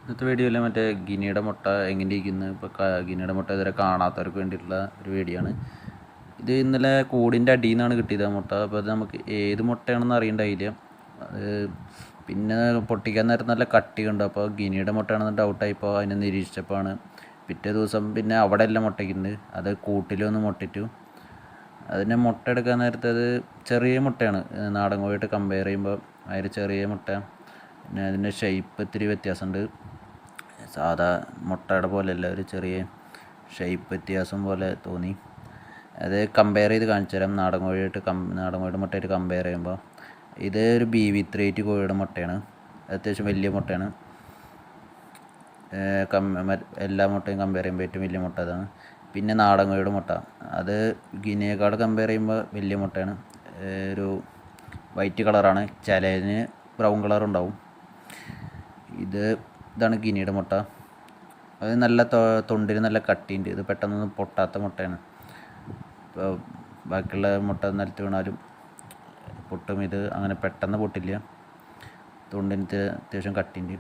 ഇന്നത്തെ വീഡിയോയിൽ മറ്റേ ഗിനിയുടെ മുട്ട എങ്ങനെ ഇരിക്കുന്നു ഇപ്പോൾ ഗിനിയുടെ മുട്ട ഇതുവരെ കാണാത്തവർക്ക് വേണ്ടിയിട്ടുള്ള ഒരു വീഡിയോ ആണ്. ഇത് ഇന്നലെ കൂടിൻ്റെ അടിയിൽ നിന്നാണ് കിട്ടിയത് മുട്ട. അപ്പോൾ അത് നമുക്ക് ഏത് മുട്ടയാണെന്ന് അറിയണ്ടായില്ല. അത് പിന്നെ പൊട്ടിക്കാൻ നേരത്ത് നല്ല കട്ടി കണ്ടു. അപ്പോൾ ഗിനിയുടെ മുട്ടയാണെന്ന് ഡൗട്ടായിപ്പോൾ അതിനെ നിരീക്ഷിച്ചപ്പോഴാണ് പിറ്റേ ദിവസം പിന്നെ അവിടെ എല്ലാം മുട്ടയ്ക്കുന്നുണ്ട്. അത് കൂട്ടിലൊന്ന് മുട്ടിട്ടു. അതിനെ മുട്ട എടുക്കാൻ നേരത്തെ അത് ചെറിയ മുട്ടയാണ്, നാടൻ കോഴിയായിട്ട് കമ്പയർ ചെയ്യുമ്പോൾ അതിൽ ചെറിയ മുട്ട. പിന്നെ അതിൻ്റെ ഷേപ്പ് ഇത്തിരി വ്യത്യാസമുണ്ട്. സാധാ മുട്ടയുടെ പോലെയല്ല, ഒരു ചെറിയ ഷേപ്പ് വ്യത്യാസം പോലെ തോന്നി. അത് കമ്പയർ ചെയ്ത് കാണിച്ചു തരാം. നാടൻ കോഴിയുടെ മുട്ടയായിട്ട് കമ്പയർ ചെയ്യുമ്പോൾ ഇത് ഒരു BV3 കോഴിയുടെ മുട്ടയാണ്. അത്യാവശ്യം വലിയ മുട്ടയാണ്. എല്ലാ മുട്ടയും കമ്പയർ ചെയ്യുമ്പോൾ ഏറ്റവും വലിയ മുട്ട അതാണ്. പിന്നെ നാടൻ കോഴിയുടെ മുട്ട, അത് ഗിനിയേക്കാൾ കമ്പയർ ചെയ്യുമ്പോൾ വലിയ മുട്ടയാണ്. ഒരു വൈറ്റ് കളറാണ്, ചിലതിന് ബ്രൗൺ കളർ ഉണ്ടാവും. ഇതാണ് ഗിനിയുടെ മുട്ട. അത് നല്ല തൊണ്ടിന് നല്ല കട്ടിയുണ്ട്. ഇത് പെട്ടെന്നൊന്നും പൊട്ടാത്ത മുട്ടയാണ്. ഇപ്പോൾ ബാക്കിയുള്ള മുട്ട നിലത്ത് വീണാലും പൊട്ടും, ഇത് അങ്ങനെ പെട്ടെന്ന് പൊട്ടില്ല. തൊണ്ടിന് അത്യാവശ്യം കട്ടിയുണ്ട്.